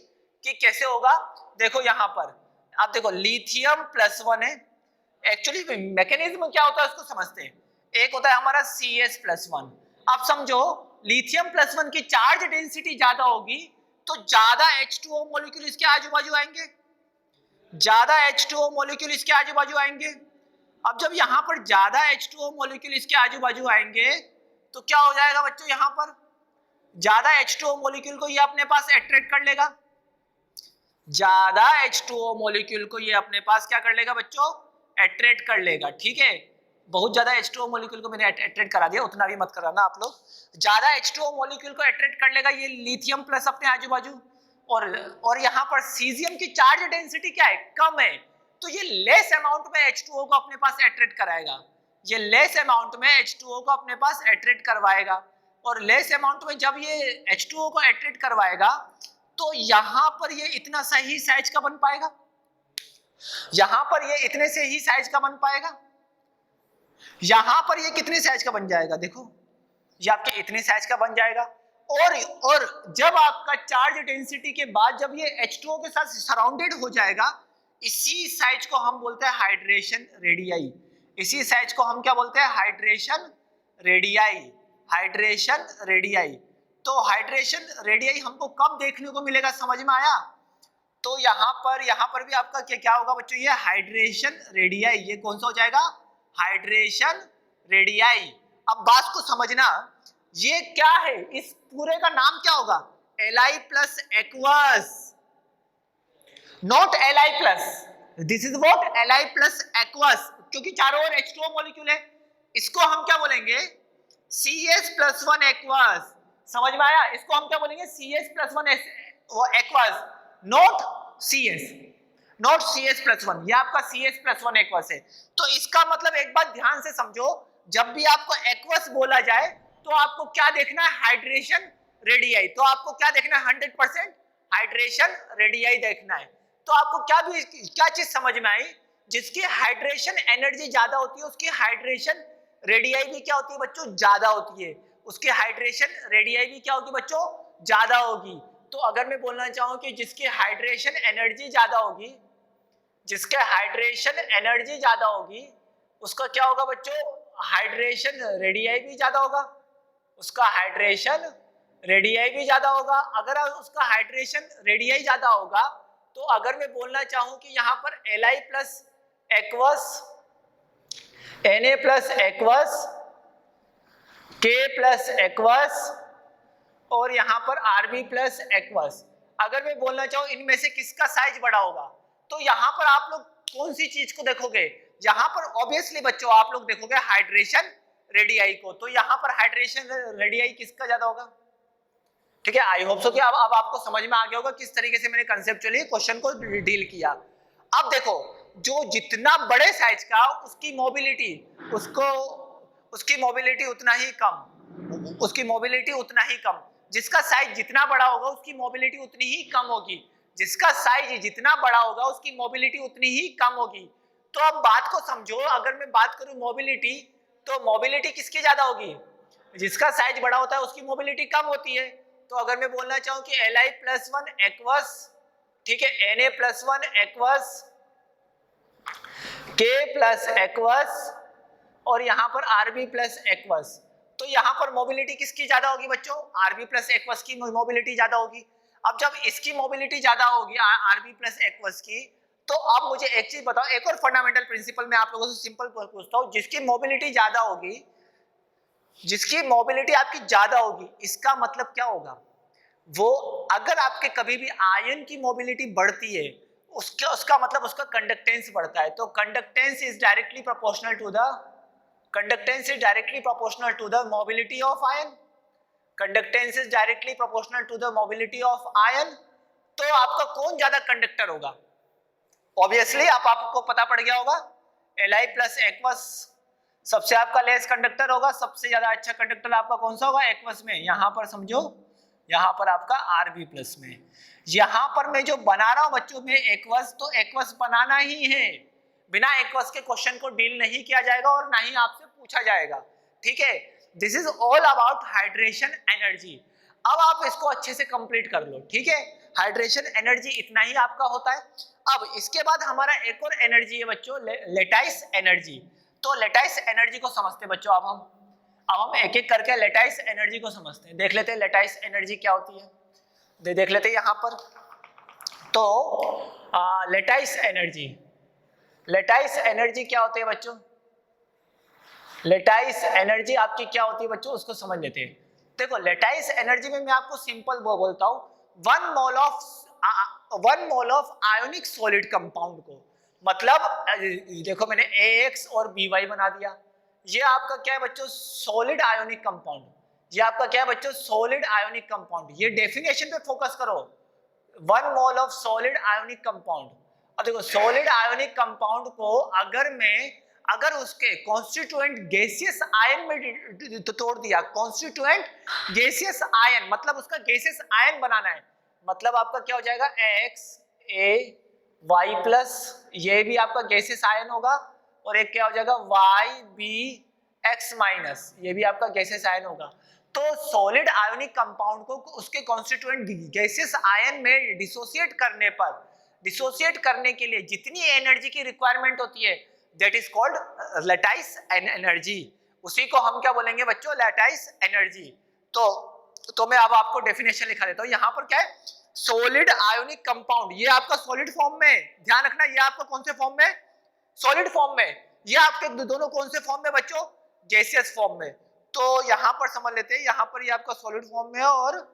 कि कैसे होगा। देखो यहाँ पर आप देखो लिथियम+1 है, एक्चुअली मैकेनिज्म क्या होता है उसको समझते हैं। एक होता है हमारा Cs+1। अब समझो लिथियम+1 की चार्ज डेंसिटी ज्यादा होगी तो ज्यादा H2O मॉलिक्यूल इसके आजू बाजू आएंगे, ज्यादा H2O मॉलिक्यूल इसके आजू बाजू आएंगे। अब जब यहाँ पर ज्यादा H2O मॉलिक्यूल इसके आजू बाजू आएंगे तो क्या हो जाएगा बच्चों, यहाँ पर ज्यादा H2O मॉलिक्यूल को ये अपने पास अट्रैक्ट कर लेगा, ज्यादा H2O मॉलिक्यूल को ये अपने पास क्या कर लेगा बच्चों, अट्रैक्ट कर लेगा। ठीक है, बहुत ज्यादा H2O मॉलिक्यूल को मैंने अट्रैक्ट करा दिया, उतना भी मत कराना आप लोग। ज्यादा H2O मॉलिक्यूल को अट्रैक्ट कर लेगा ये लिथियम प्लस अपने आजू बाजू। और यहाँ पर सीजियम की चार्ज डेंसिटी क्या है, कम है, तो ये लेस अमाउंट में H2O को अपने पास अट्रैक्ट कराएगा, ये लेस अमाउंट में H2O को अपने पास अट्रैक्ट करवाएगा। और लेस अमाउंट में जब ये H2O को अट्रैक्ट करवाएगा तो यहाँ पर ये इतना सही साइज का बन पाएगा, यहां पर ये इतने से ही साइज का बन पाएगा, यहां पर ये कितने साइज का बन जाएगा, देखो ये आपके इतने साइज का बन जाएगा। और जब आपका चार्ज डेंसिटी के बाद जब ये H2O के साथ सराउंडेड हो जाएगा, इसी साइज को हम बोलते हैं हाइड्रेशन रेडियाई, इसी साइज को हम क्या बोलते हैं, हाइड्रेशन रेडियाई, हाइड्रेशन रेडियाई। तो हाइड्रेशन रेडियाई हमको कब देखने को मिलेगा, समझ में आया? तो यहाँ पर भी आपका क्या होगा बच्चों, ये हाइड्रेशन रेडियाई, ये कौन सा हो जाएगा, हाइड्रेशन रेडियाई। अब बात को समझना, ये क्या है, इस पूरे का नाम क्या होगा, Li plus aqueous, not Li plus, this is what, Li plus aqueous, क्योंकि चारों ओर H2O मॉलिक्यूल है, इसको हम क्या बोलेंगे, Cs+1 एक्वस। समझ में आया? इसको हम क्या बोलेंगे, Cs+1 एक्वस, नॉट CS+1, ये आपका Cs+1 एक्वस है। तो इसका मतलब एक बात ध्यान से समझो, जब भी आपको एक्वस बोला जाए तो आपको क्या देखना है, हाइड्रेशन रेडियाई। तो आपको क्या देखना है, 100% हाइड्रेशन रेडियाई देखना है। तो आपको क्या चीज समझ में आई, जिसकी हाइड्रेशन एनर्जी ज्यादा होती है उसकी हाइड्रेशन रेडियाई भी क्या होती है बच्चों, ज्यादा होती है, उसकी हाइड्रेशन रेडियाई भी क्या होगी बच्चों, ज्यादा होगी। तो अगर मैं बोलना चाहूं कि जिसकी हाइड्रेशन एनर्जी ज्यादा होगी, जिसके हाइड्रेशन एनर्जी ज्यादा होगी उसका क्या होगा बच्चों, हाइड्रेशन रेडियाई भी ज्यादा होगा, उसका हाइड्रेशन रेडियाई भी ज्यादा होगा। अगर उसका हाइड्रेशन रेडियाई ज्यादा होगा तो अगर मैं बोलना चाहूं कि यहाँ पर Li plus aqueous, Na plus aqueous, K plus aqueous और यहाँ पर Rb प्लस एक्वस, अगर मैं बोलना चाहूं इनमें से किसका साइज बड़ा होगा, तो यहाँ पर आप लोग कौन सी चीज को देखोगे, यहाँ पर ऑब्वियसली बच्चों आप लोग देखोगे हाइड्रेशन रेडियाई को। तो यहाँ पर हाइड्रेशन रेडियाई किसका ज्यादा होगा, ठीक है। आई होप सो कि अब आपको समझ में आ गया होगा किस तरीके से मैंने कंसेप्चुअली क्वेश्चन को डील किया। अब देखो, जो जितना बड़े साइज का उसकी मोबिलिटी, उसकी मोबिलिटी उतना ही कम, उसकी मोबिलिटी उतना ही कम, जिसका साइज जितना बड़ा होगा उसकी मोबिलिटी उतनी ही कम होगी, जिसका साइज जितना बड़ा होगा उसकी मोबिलिटी उतनी ही कम होगी। तो अब बात को समझो, अगर मैं बात करूं मोबिलिटी, तो मोबिलिटी किसकी ज्यादा होगी, जिसका साइज बड़ा होता है उसकी मोबिलिटी कम होती है। तो अगर मैं बोलना चाहूं कि Li प्लस 1 एक्वस, ठीक है, Na plus 1 aqueous, K plus aqueous और यहाँ पर Rb प्लस एक्वस, तो यहाँ पर मोबिलिटी किसकी ज्यादा होगी बच्चों, Rb प्लस एक्वस की मोबिलिटी ज्यादा होगी। अब जब इसकी मोबिलिटी ज्यादा होगी Rb प्लस एक्वस की, तो अब मुझे एक चीज बताओ, एक और फंडामेंटल प्रिंसिपल मैं आप लोगों से सिंपल पूछता हूँ, जिसकी मोबिलिटी ज्यादा होगी, जिसकी मोबिलिटी आपकी ज्यादा होगी, इसका मतलब क्या होगा, वो अगर आपके कभी भी आयन की मोबिलिटी बढ़ती है उसका मतलब उसका कंडक्टेंस बढ़ता है। तो conductance is directly proportional to the, conductance is directly proportional to the mobility of ion, conductance is directly proportional to the mobility of ion. तो आपका कौन ज्यादा कंडक्टर होगा, ऑब्वियसली आपको पता पड़ गया होगा, Li प्लस एक्वस सबसे आपका लेस कंडक्टर होगा, सबसे ज्यादा अच्छा कंडक्टर आपका कौन सा होगा, एक्वस में। यहां पर समझो, यहां पर आपका Rb प्लस में, यहां पर मैं जो बना रहा हूं बच्चों में एक्वस, तो एक्वस बनाना ही है, बिना एक्वस के क्वेश्चन को डील नहीं किया जाएगा और ना ही आपसे पूछा जाएगा, ठीक है। This is all about hydration energy. अब आप इसको अच्छे से कंप्लीट कर लो, ठीक है। हाइड्रेशन एनर्जी इतना ही आपका होता है। अब इसके बाद हमारा एक और एनर्जी है बच्चों, लेटाइस एनर्जी। तो लेटाइस एनर्जी को समझते हैं बच्चों, अब हम एक एक करके लेटाइस एनर्जी को समझते हैं, देख लेते हैं लेटाइस एनर्जी क्या होती है, देख लेते हैं यहाँ पर। तो लेटाइस एनर्जी, लेटाइस एनर्जी क्या होती है बच्चों, लेटाइस एनर्जी आपकी क्या होती है बच्चों, उसको समझ लेते हैं। देखो लेटाइस एनर्जी में मैं आपको सिंपल बोलता हूँ, 1 mole of ionic solid compound को, मतलब देखो मैंने AX और BY बना दिया, ये आपका क्या है बच्चों, सॉलिड आयोनिक कंपाउंड, ये आपका क्या है बच्चों, सॉलिड आयोनिक कंपाउंड। ये डेफिनेशन पे फोकस करो, 1 mole of solid ionic compound. अब देखो सॉलिड आयोनिक कंपाउंड को अगर उसके कॉन्स्टिट्यूएंट गैसियस आयन में तोड़ दिया, कॉन्स्टिट्यूएंट गैसियस आयन मतलब उसका गैसियस आयन बनाना है, मतलब आपका क्या हो जाएगा, XaY प्लस, ये भी आपका गैसियस आयन होगा, और एक क्या हो जाएगा YbX माइनस, ये भी आपका गैसियस आयन होगा। तो सॉलिड आयोनिक कंपाउंड को उसके कॉन्स्टिट्यूएंट गैसियस आयन में डिसोसिएट करने के लिए जितनी एनर्जी की रिक्वायरमेंट होती है, that is called lattice energy. उसी को हम क्या बोलेंगे बच्चों, लेटाइस एनर्जी। तो मैं अब आपको डेफिनेशन लिखा देता हूँ। यहाँ पर क्या है, सॉलिड आयोनिक कंपाउंड, ये आपका सॉलिड फॉर्म में, ध्यान रखना ये आपका कौन से फॉर्म में, सॉलिड फॉर्म में। ये आपके दोनों कौन से फॉर्म में बच्चों, गैसियस फॉर्म में। तो यहाँ पर समझ लेते हैं, यहाँ पर ये आपका सॉलिड फॉर्म में और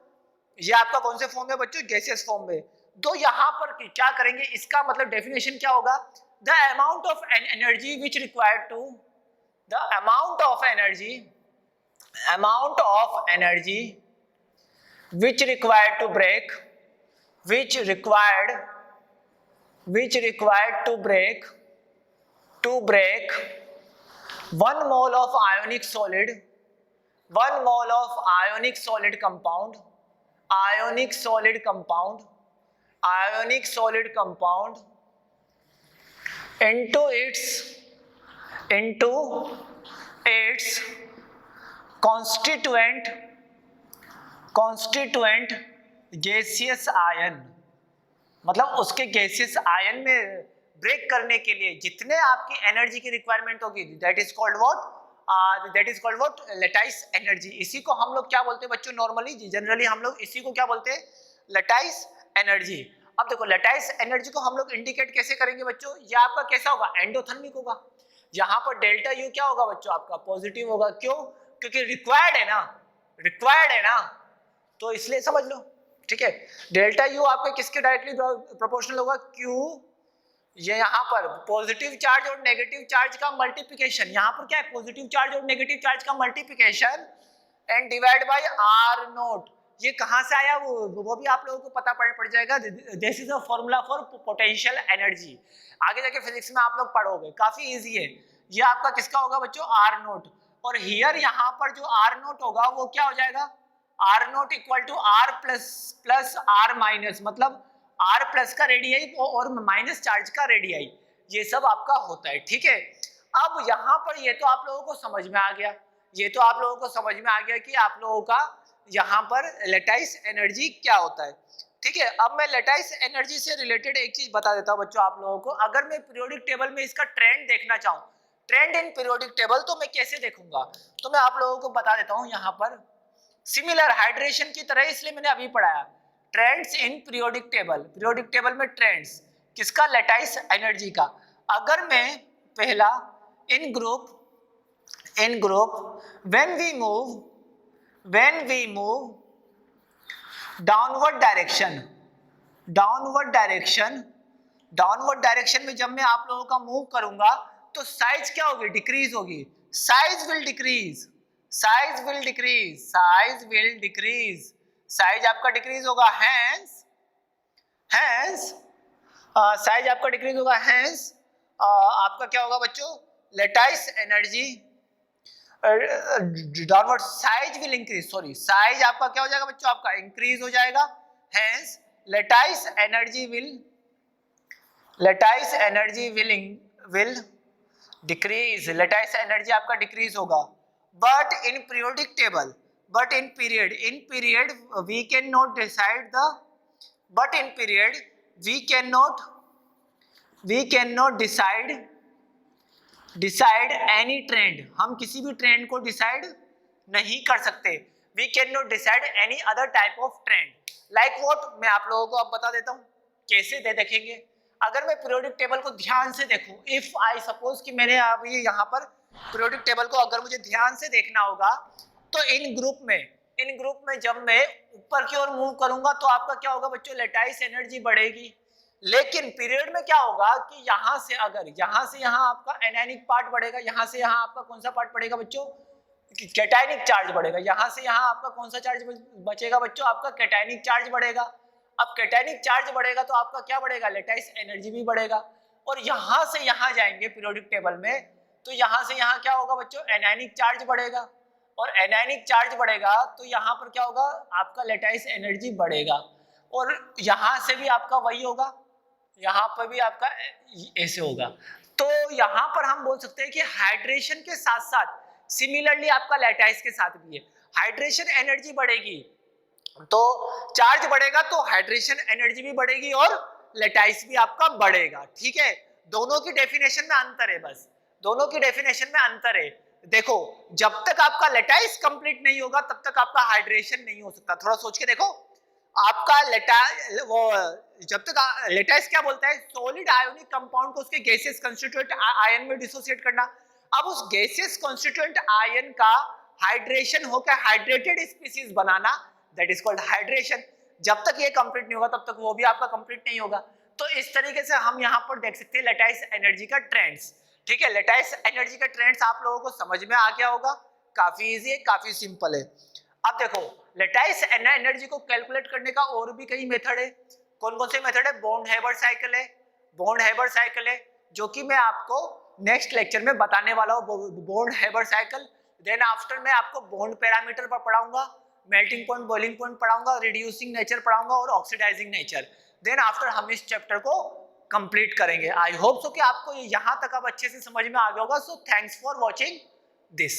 ये आपका कौन से फॉर्म में बच्चों, गैसियस फॉर्म में। तो यहाँ पर क्या करेंगे, इसका मतलब डेफिनेशन क्या होगा, the amount of energy which required to, the amount of energy which required to break, which required to break 1 mole of ionic solid, 1 mole of ionic solid compound ionic solid compound into its constituent gaseous ion, मतलब उसके गैसियस आयन में ब्रेक करने के लिए जितने आपकी एनर्जी की रिक्वायरमेंट होगी, that is called what lattice energy. इसी को हम लोग क्या बोलते हैं बच्चों, नॉर्मली जनरली हम लोग इसी को क्या बोलते हैं, लैटिस एनर्जी। अब देखो लैटिस एनर्जी को हम लोग इंडिकेट कैसे करेंगे बच्चों, ये आपका कैसा होगा, एंडोथर्मिक होगा। यहाँ पर डेल्टा यू क्या होगा बच्चों, आपका पॉजिटिव होगा। क्यों, क्योंकि रिक्वायर्ड है ना, तो इसलिए समझ लो, ठीक है। डेल्टा यू आपके किसके डायरेक्टली प्रोपोर्शनल होगा, क्यू, ये यहाँ पर पॉजिटिव चार्ज और नेगेटिव चार्ज का मल्टीप्लिकेशन, यहाँ पर क्या है, पॉजिटिव चार्ज और नेगेटिव चार्ज का multiplication and divide by R naught. ये कहाँ से आया वो भी आप लोगों को पता पड़ जाएगा। This is a formula for potential energy, आगे जाके फिजिक्स में आप लोग पढ़ोगे, काफी इजी है। ये आपका किसका होगा बच्चों, आर नोट। और हियर यहाँ पर जो आर नोट होगा वो क्या हो जाएगा, R naught equal to R plus R minus, मतलब आर प्लस का रेडियाई और माइनस चार्ज का रेडियाई, ये सब आपका होता है, ठीक है। अब यहाँ पर ये तो आप लोगों को समझ में आ गया, कि आप लोगों का यहाँ पर लैटिस एनर्जी क्या होता है, ठीक है। अब मैं लैटिस एनर्जी से रिलेटेड एक चीज बता देता हूँ बच्चों आप लोगों को। अगर मैं पीरियोडिक टेबल में इसका ट्रेंड देखना चाहूँ, ट्रेंड इन पीरियोडिक टेबल, तो मैं कैसे देखूंगा, तो मैं आप लोगों को बता देता हूँ। यहाँ पर सिमिलर हाइड्रेशन की तरह, इसलिए मैंने अभी पढ़ाया ट्रेंड्स इन पीरियोडिक टेबल में ट्रेंड्स किसका, लैटिस एनर्जी का। अगर मैं पहला in group when we move downward direction में जब मैं आप लोगों का मूव करूंगा तो साइज क्या होगी, डिक्रीज होगी, साइज विल डिक्रीज, साइज आपका डिक्रीज होगा, साइज आपका डिक्रीज होगा, आपका क्या होगा बच्चों, lattice energy downward, size will increase, size आपका क्या हो जाएगा बच्चों, आपका इंक्रीज हो जाएगा, hence lattice energy will decrease, lattice energy आपका डिक्रीज होगा। But in period we cannot decide any trend, हम किसी भी ट्रेंड को डिसाइड नहीं कर सकते। we cannot decide any other type of trend like what, मैं आप लोगों को अब बता देता हूँ कैसे देखेंगे। अगर मैं पीरियोडिक टेबल को ध्यान से देखूं, इफ आई सपोज कि मैंने अभी यहाँ पर पीरियोडिक टेबल को अगर मुझे ध्यान से देखना होगा, तो इन ग्रुप में जब मैं ऊपर की ओर मूव करूंगा तो आपका क्या होगा बच्चों, लैटिस एनर्जी बढ़ेगी। लेकिन पीरियड में क्या होगा कि यहाँ से यहाँ आपका एनायनिक पार्ट बढ़ेगा, यहाँ से यहाँ आपका कौन सा पार्ट बढ़ेगा बच्चों, कैटायनिक चार्ज बढ़ेगा। यहाँ से यहाँ आपका कौन सा चार्ज बचेगा बच्चों, आपका कैटायनिक चार्ज बढ़ेगा। अब कैटायनिक चार्ज बढ़ेगा तो आपका क्या बढ़ेगा, लैटिस एनर्जी भी बढ़ेगा। और यहाँ से यहाँ जाएंगे पीरियोडिक टेबल में, तो यहाँ से यहाँ क्या होगा बच्चों, एनायनिक चार्ज बढ़ेगा। और एनायनिक चार्ज बढ़ेगा तो यहाँ पर क्या होगा, आपका लैटिस एनर्जी बढ़ेगा। और यहाँ से भी आपका वही होगा, यहाँ पर भी आपका ऐसे होगा। तो यहाँ पर हम बोल सकते हैं कि हाइड्रेशन के साथ साथ सिमिलरली आपका लैटिस के साथ भी है, हाइड्रेशन एनर्जी बढ़ेगी तो चार्ज बढ़ेगा, तो हाइड्रेशन एनर्जी भी बढ़ेगी और लैटिस भी आपका बढ़ेगा, ठीक है। दोनों की डेफिनेशन में अंतर है, बस दोनों की डेफिनेशन में अंतर है। देखो जब तक आपका लैटिस कंप्लीट नहीं होगा तब तक आपका हाइड्रेशन नहीं हो सकता। थोड़ा सोच के देखो, आपका जब तक लैटिस क्या बोलता है, सॉलिड आयोनिक कंपाउंड को उसके गैसियस कंस्टिट्यूएंट आयन में डिसोसिएट करना। अब उस गैसियस कंस्टिट्यूएंट आयन का हाइड्रेशन होकर hydrated species banana, that is called hydration. जब तक ये कंप्लीट नहीं होगा तब तक वो भी आपका कंप्लीट नहीं होगा। तो इस तरीके से हम यहाँ पर देख सकते हैं लैटिस एनर्जी का ट्रेंड्स, ठीक है। लैटिस एनर्जी का ट्रेंड्स आप लोगों को समझ में आ गया होगा, काफी इजी है, काफी सिंपल है। अब देखो लैटिस एनर्जी को कैलकुलेट करने का और भी कई मेथड है। कौन कौन से मेथड है, बॉन्ड हेबर साइकिल है, जो कि मैं आपको नेक्स्ट लेक्चर में बताने वाला हूँ, bond Haber cycle. Then after मैं आपको बॉन्ड पैरामीटर पर पढ़ाऊंगा, मेल्टिंग पॉइंट, बॉइलिंग पॉइंट पढ़ाऊंगा, रिड्यूसिंग नेचर पढ़ाऊंगा और ऑक्सीडाइजिंग नेचर। देन आफ्टर हम इस चैप्टर को कंप्लीट करेंगे। आई होप सो कि आपको ये यहाँ तक अब अच्छे से समझ में आ गया होगा। So thanks for watching this.